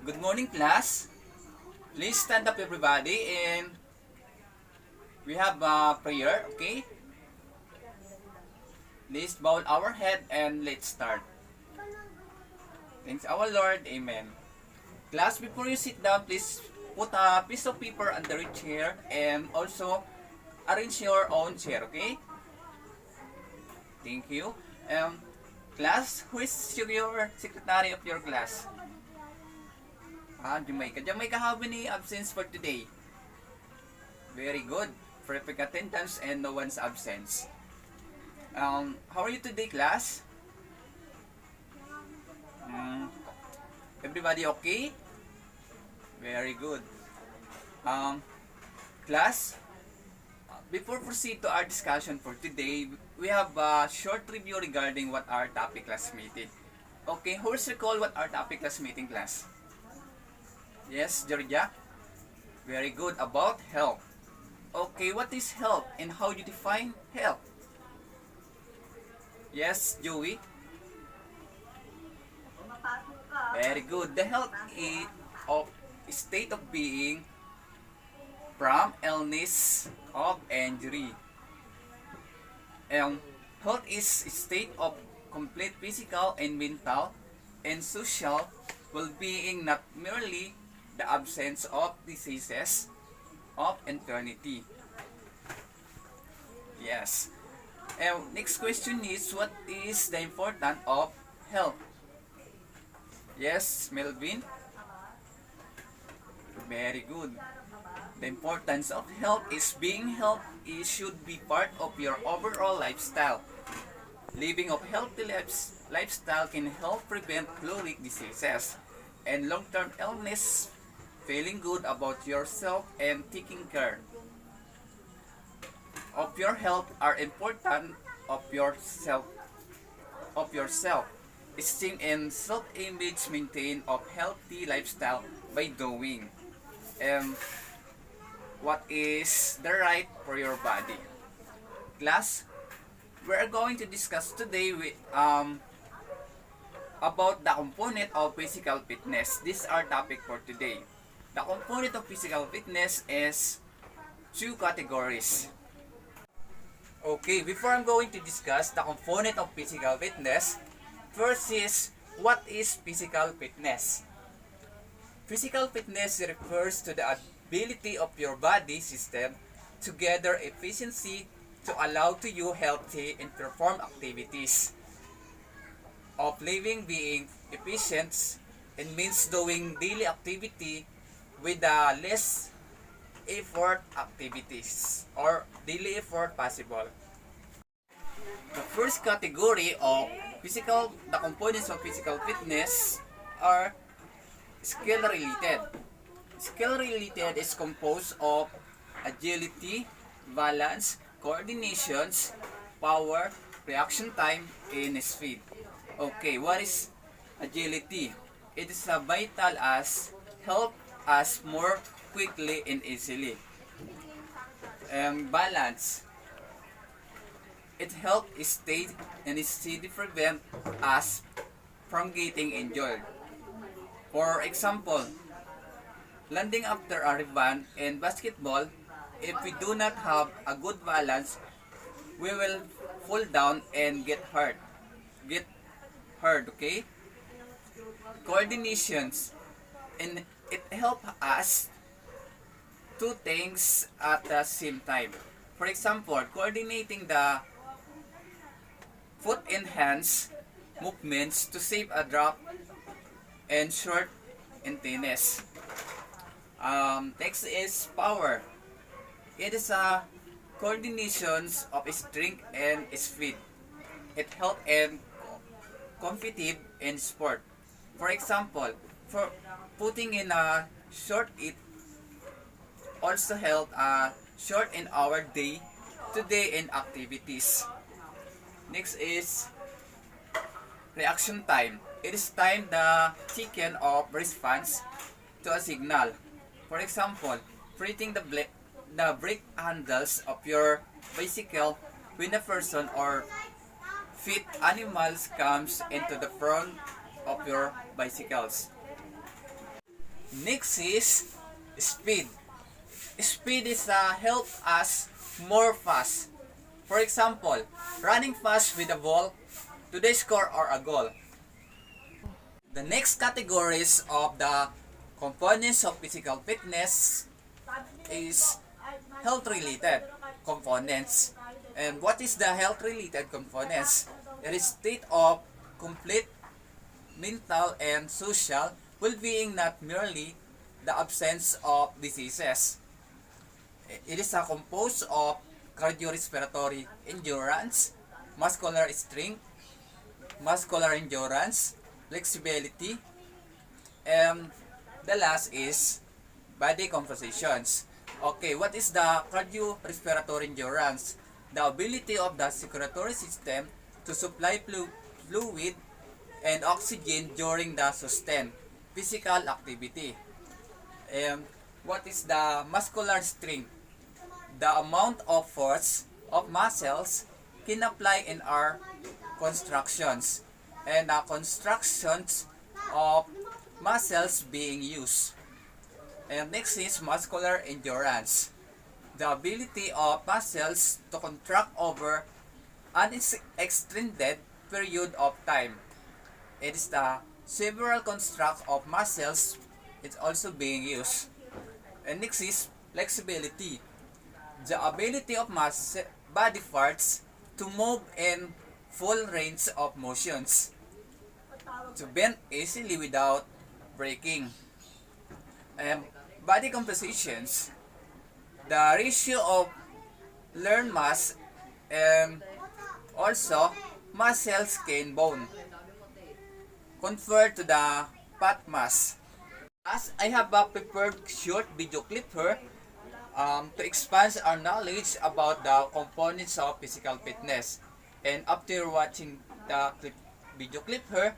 Good morning, class. Please stand up, everybody, and we have a prayer, okay? Please bow our head and let's start. Thanks our Lord, Amen. Class, before you sit down, please put a piece of paper under your chair and also arrange your own chair, okay? Thank you. Class, who is your secretary of your class? Jamaica. Jamaica, how many absence for today? Very good. Perfect attendance and no one's absence. How are you today, class? Everybody okay? Very good. Class, before proceed to our discussion for today, we have a short review regarding what our topic class meeting. Okay, who's recall what our topic class meeting, class? Yes, Georgia? Very good. About health. Okay, what is health and how you define health? Yes, Joey? Very good. The health is of state of being from illness of injury. Health is a state of complete physical and mental and social well-being, not merely the absence of diseases of eternity. Yes. Next question is, what is the importance of health? Yes, Melvin? Very good. The importance of health is being healthy should be part of your overall lifestyle. Living a healthy lifestyle can help prevent chronic diseases and long-term illness. Feeling good about yourself and taking care of your health are important of yourself. Esteem and self-image maintain of healthy lifestyle by doing what is the right for your body. Class, we are going to discuss today about the component of physical fitness. This is our topic for today. The component of physical fitness is two categories. Okay, before I'm going to discuss the component of physical fitness, first is, what is physical fitness? Physical fitness refers to the ability of your body system to gather efficiency to allow to you healthy and perform activities of living being efficient and means doing daily activity with less effort activities or daily effort possible. The first category of the components of physical fitness are skill related. Skill related is composed of agility, balance, coordinations, power, reaction time, and speed. Okay, what is agility? It is vital as help us more quickly and easily. Balance. It helps stay and steady prevent us from getting injured. For example, landing after a rebound in basketball, if we do not have a good balance, we will fall down and get hurt. Okay? Coordinations. And it helps us two things at the same time. For example, coordinating the foot and hands movements to save a drop and short and tennis. Next is power. It is a coordinations of strength and speed. It helps in competitive in sport. For example, for putting in a short, it also help short in our day to day in activities. Next is reaction time. It is time the taken of response to a signal. For example, treating the brake handles of your bicycle when a person or fit animals comes into the front of your bicycles. Next is speed. Speed is help us more fast. For example, running fast with a ball to the score or a goal. The next categories of the components of physical fitness is health-related components. And what is the health-related components? It is state of complete mental and social well-being, not merely the absence of diseases. It is composed of cardiorespiratory endurance, muscular strength, muscular endurance, flexibility, and the last is body compositions. Okay, what is the cardiorespiratory endurance? The ability of the circulatory system to supply fluid and oxygen during the sustained physical activity. And what is the muscular strength? The amount of force of muscles can apply in our constructions and the constructions of muscles being used. And next is muscular endurance. The ability of muscles to contract over an extended period of time. It is the several construct of muscles is also being used. And next is flexibility. The ability of body parts to move in full range of motions, to bend easily without breaking. Body compositions. The ratio of lean mass and also muscle skin bone compared to the fat mass. As I have prepared short video clip here to expand our knowledge about the components of physical fitness. And after watching the video clip here,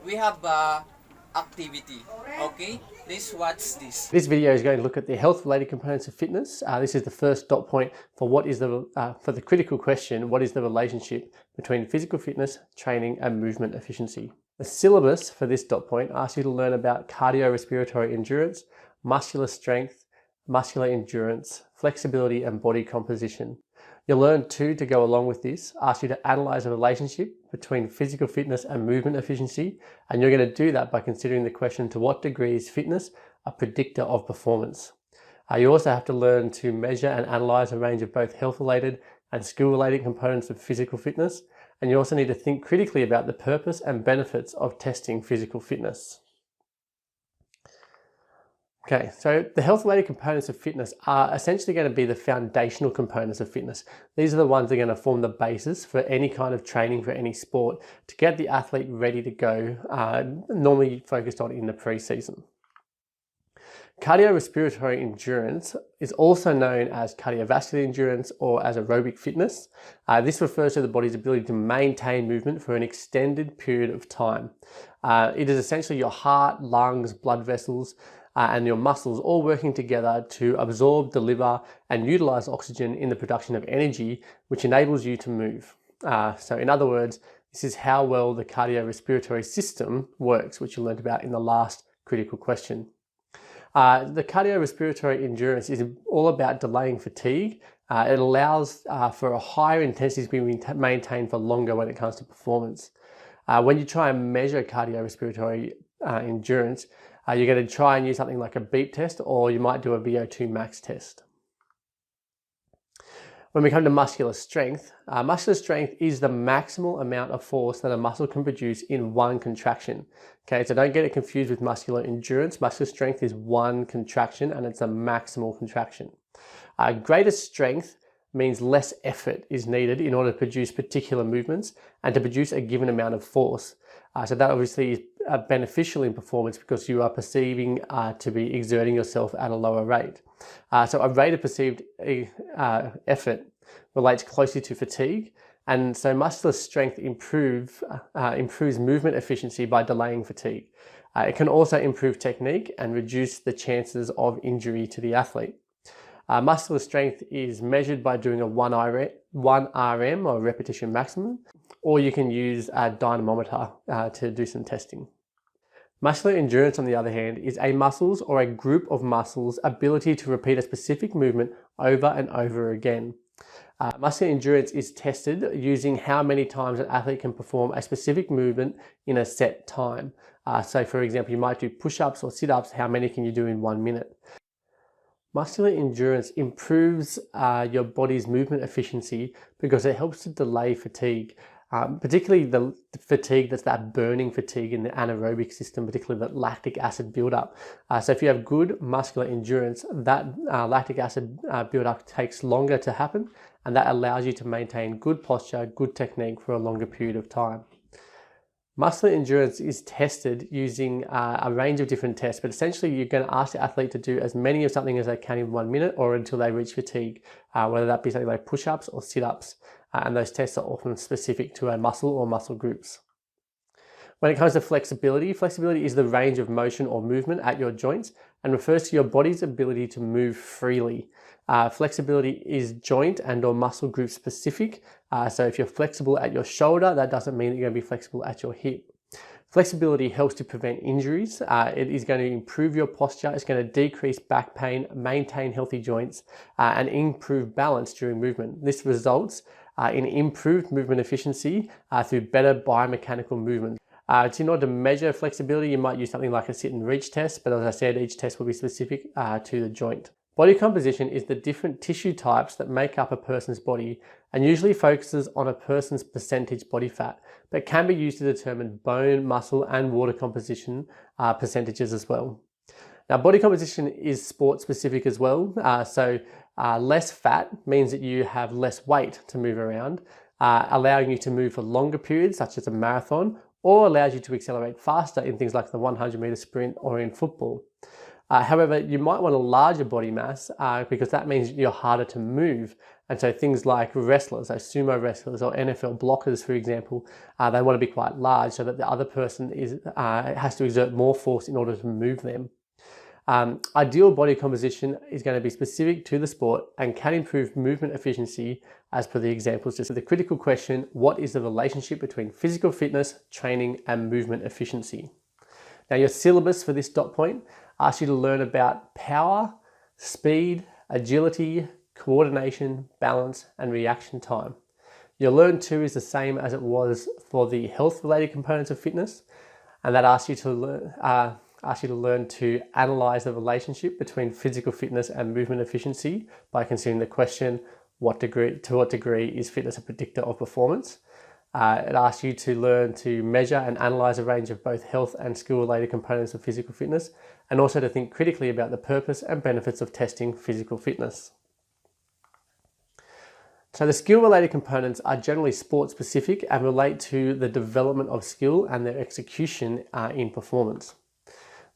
we have activity. Okay, let's watch this. This video is going to look at the health-related components of fitness. This is the first dot point for what is for the critical question: what is the relationship between physical fitness, training, and movement efficiency? The syllabus for this dot point asks you to learn about cardiorespiratory endurance, muscular strength, muscular endurance, flexibility, and body composition. You'll learn too, to go along with this, ask you to analyze a relationship between physical fitness and movement efficiency, and you're going to do that by considering the question: to what degree is fitness a predictor of performance? You also have to learn to measure and analyze a range of both health-related and skill-related components of physical fitness, and you also need to think critically about the purpose and benefits of testing physical fitness. Okay, so the health-related components of fitness are essentially going to be the foundational components of fitness. These are the ones that are going to form the basis for any kind of training for any sport to get the athlete ready to go, normally focused on in the pre-season. Cardiorespiratory endurance is also known as cardiovascular endurance or as aerobic fitness. This refers to the body's ability to maintain movement for an extended period of time. It is essentially your heart, lungs, blood vessels, and your muscles all working together to absorb, deliver, and utilize oxygen in the production of energy, which enables you to move. So in other words, this is how well the cardiorespiratory system works, which you learned about in the last critical question. The cardiorespiratory endurance is all about delaying fatigue. It allows for a higher intensity to be maintained for longer when it comes to performance. When you try and measure cardiorespiratory endurance, you're going to try and use something like a beep test, or you might do a VO2 max test. When we come to muscular strength is the maximal amount of force that a muscle can produce in one contraction. Okay, so don't get it confused with muscular endurance. Muscular strength is one contraction and it's a maximal contraction. Greater strength means less effort is needed in order to produce particular movements and to produce a given amount of force. So that obviously is beneficial in performance because you are perceiving to be exerting yourself at a lower rate. So a rate of perceived effort relates closely to fatigue, and so muscular strength improves movement efficiency by delaying fatigue. It can also improve technique and reduce the chances of injury to the athlete. Muscular strength is measured by doing a 1 RM or repetition maximum, or you can use a dynamometer to do some testing. Muscular endurance, on the other hand, is a muscle's or a group of muscles' ability to repeat a specific movement over and over again. Muscular endurance is tested using how many times an athlete can perform a specific movement in a set time. So for example, you might do push-ups or sit-ups. How many can you do in 1 minute? Muscular endurance improves your body's movement efficiency because it helps to delay fatigue, particularly the fatigue that's that burning fatigue in the anaerobic system, particularly the lactic acid buildup. So if you have good muscular endurance, that lactic acid buildup takes longer to happen, and that allows you to maintain good posture, good technique for a longer period of time. Muscular endurance is tested using a range of different tests, but essentially you're going to ask the athlete to do as many of something as they can in 1 minute or until they reach fatigue, whether that be something like push-ups or sit-ups, and those tests are often specific to a muscle or muscle groups. When it comes to flexibility, flexibility is the range of motion or movement at your joints and refers to your body's ability to move freely. Flexibility is joint and or muscle group specific. So if you're flexible at your shoulder, that doesn't mean that you're going to be flexible at your hip. Flexibility helps to prevent injuries. It is going to improve your posture. It's going to decrease back pain, maintain healthy joints, and improve balance during movement. This results in improved movement efficiency through better biomechanical movement. So in order to measure flexibility, you might use something like a sit and reach test, but as I said, each test will be specific to the joint. Body composition is the different tissue types that make up a person's body and usually focuses on a person's percentage body fat, but can be used to determine bone, muscle, and water composition percentages as well. Now, body composition is sport specific as well. Less fat means that you have less weight to move around, allowing you to move for longer periods, such as a marathon, or allows you to accelerate faster in things like the 100-meter sprint or in football. However, you might want a larger body mass because that means you're harder to move. And so things like wrestlers, so sumo wrestlers or NFL blockers, for example, they want to be quite large so that the other person has to exert more force in order to move them. Ideal body composition is going to be specific to the sport and can improve movement efficiency as per the examples. Just the critical question, what is the relationship between physical fitness, training, and movement efficiency? Now, your syllabus for this dot point asks you to learn about power, speed, agility, coordination, balance, and reaction time. Your learn to is the same as it was for the health-related components of fitness, and that asks you to learn to analyze the relationship between physical fitness and movement efficiency by considering the question, to what degree is fitness a predictor of performance? It asks you to learn to measure and analyze a range of both health and skill-related components of physical fitness, and also to think critically about the purpose and benefits of testing physical fitness. So the skill-related components are generally sport-specific and relate to the development of skill and their execution in performance.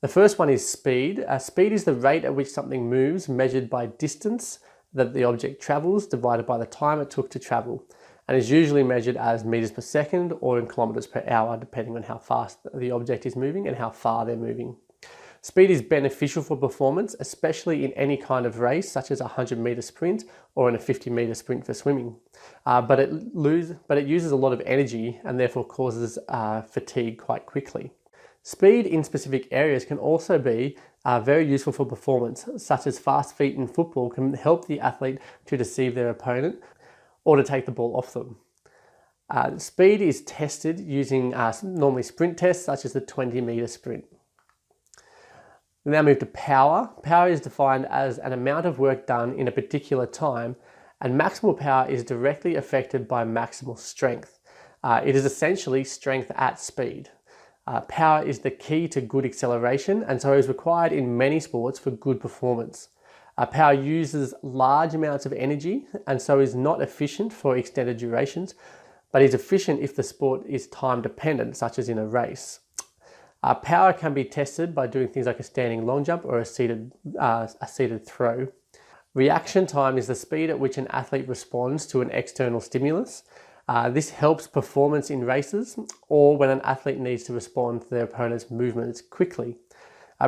The first one is speed. Speed is the rate at which something moves measured by distance that the object travels divided by the time it took to travel, and is usually measured as meters per second or in kilometers per hour, depending on how fast the object is moving and how far they're moving. Speed is beneficial for performance, especially in any kind of race, such as a 100-meter sprint or in a 50-meter sprint for swimming. But it uses a lot of energy and therefore causes fatigue quite quickly. Speed in specific areas can also be very useful for performance, such as fast feet in football can help the athlete to deceive their opponent or to take the ball off them. Speed is tested using normally sprint tests, such as the 20-meter sprint. We now move to power. Power is defined as an amount of work done in a particular time, and maximal power is directly affected by maximal strength. It is essentially strength at speed. Power is the key to good acceleration, and so is required in many sports for good performance. Power uses large amounts of energy and so is not efficient for extended durations, but is efficient if the sport is time dependent, such as in a race. Power can be tested by doing things like a standing long jump or a seated throw. Reaction time is the speed at which an athlete responds to an external stimulus. This helps performance in races or when an athlete needs to respond to their opponent's movements quickly.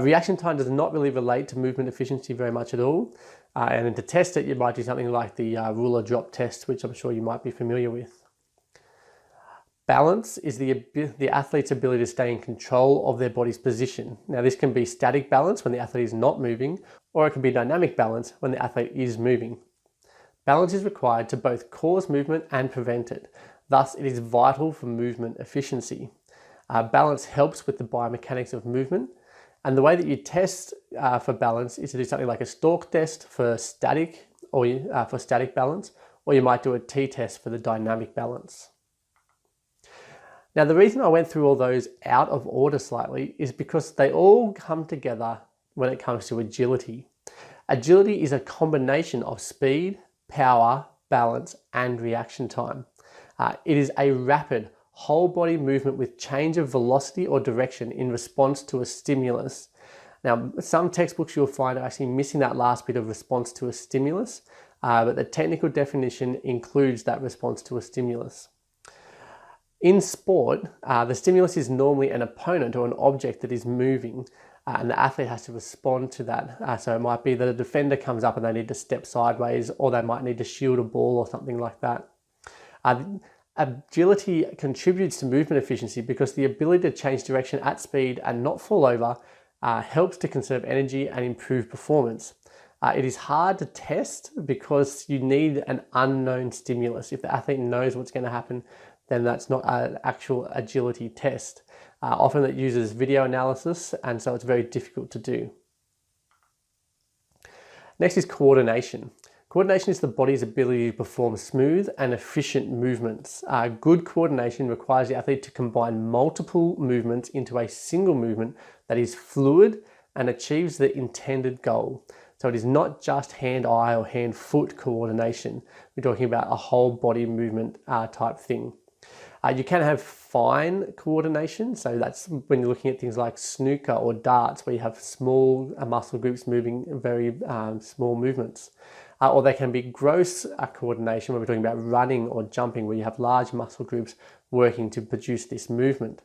Reaction time does not really relate to movement efficiency very much at all. And to test it, you might do something like the ruler drop test, which I'm sure you might be familiar with. Balance is the athlete's ability to stay in control of their body's position. Now, this can be static balance when the athlete is not moving, or it can be dynamic balance when the athlete is moving. Balance is required to both cause movement and prevent it. Thus, it is vital for movement efficiency. Balance helps with the biomechanics of movement, and the way that you test for balance is to do something like a stalk test for static balance, or you might do a t-test for the dynamic balance. Now, the reason I went through all those out of order slightly is because they all come together when it comes to agility. Agility is a combination of speed, power, balance, and reaction time. It is a rapid, whole body movement with change of velocity or direction in response to a stimulus. Now, some textbooks you'll find are actually missing that last bit of response to a stimulus, but the technical definition includes that response to a stimulus. In sport, the stimulus is normally an opponent or an object that is moving, and the athlete has to respond to that. So it might be that a defender comes up and they need to step sideways, or they might need to shield a ball or something like that. Agility contributes to movement efficiency because the ability to change direction at speed and not fall over helps to conserve energy and improve performance. It is hard to test because you need an unknown stimulus. If the athlete knows what's going to happen, then that's not an actual agility test. Often it uses video analysis, and so it's very difficult to do. Next is coordination. Coordination is the body's ability to perform smooth and efficient movements. Good coordination requires the athlete to combine multiple movements into a single movement that is fluid and achieves the intended goal. So it is not just hand-eye or hand-foot coordination. We're talking about a whole body movement type thing. You can have fine coordination, so that's when you're looking at things like snooker or darts, where you have small muscle groups moving very small movements. Or they can be gross coordination, when we're talking about running or jumping, where you have large muscle groups working to produce this movement.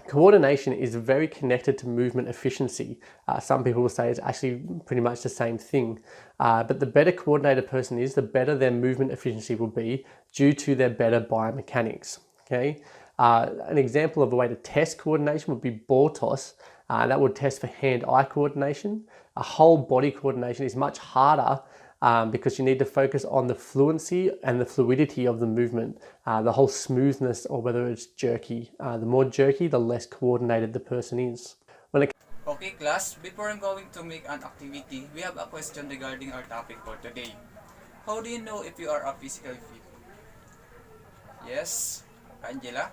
Coordination is very connected to movement efficiency. Some people will say it's actually pretty much the same thing. But the better coordinated person is, the better their movement efficiency will be due to their better biomechanics. Okay? An example of a way to test coordination would be ball toss. That would test for hand-eye coordination. A whole body coordination is much harder because you need to focus on the fluency and the fluidity of the movement, the whole smoothness, or whether it's jerky. The more jerky, the less coordinated the person is. Okay class, before I'm going to make an activity, we have a question regarding our topic for today. How do you know if you are physically fit? Yes, Angela?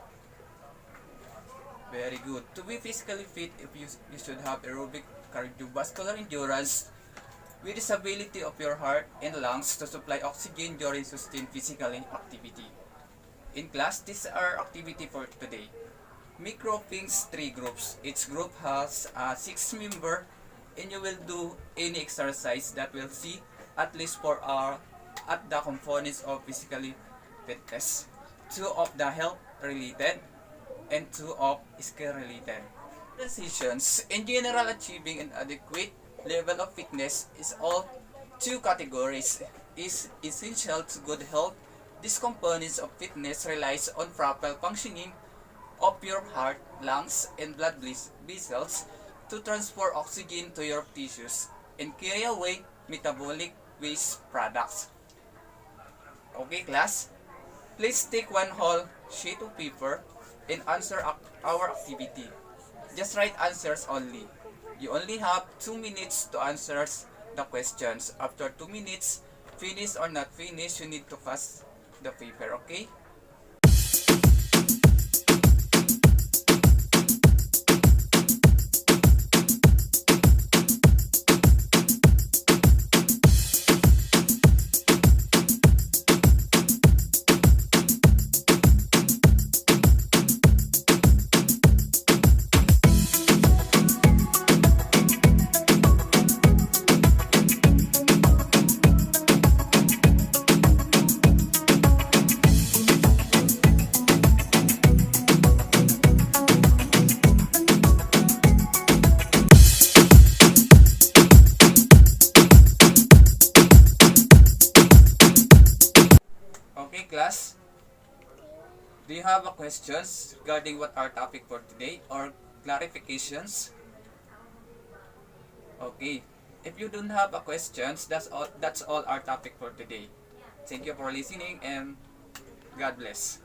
Very good. To be physically fit, you should have aerobic cardiovascular endurance, with the ability of your heart and lungs to supply oxygen during sustained physical activity. In class, this is our activity for today. Make groupings 3 groups. Each group has 6 members, and you will do any exercise that will see at least 4 hours at the components of physically fitness. 2 of the health related and 2 of skill related. Decisions in general, achieving an adequate level of fitness is all 2 categories. Is essential to good health. These components of fitness relies on proper functioning of your heart, lungs, and blood vessels to transfer oxygen to your tissues and carry away metabolic waste products. Okay class, please take 1 whole sheet of paper and answer our activity. Just write answers only. You only have 2 minutes to answer the questions. After 2 minutes, finish or not finish, you need to pass the paper, okay? you have a questions regarding what our topic for today or clarifications? Okay. If you don't have a questions, that's all our topic for today. Thank you for listening and God bless.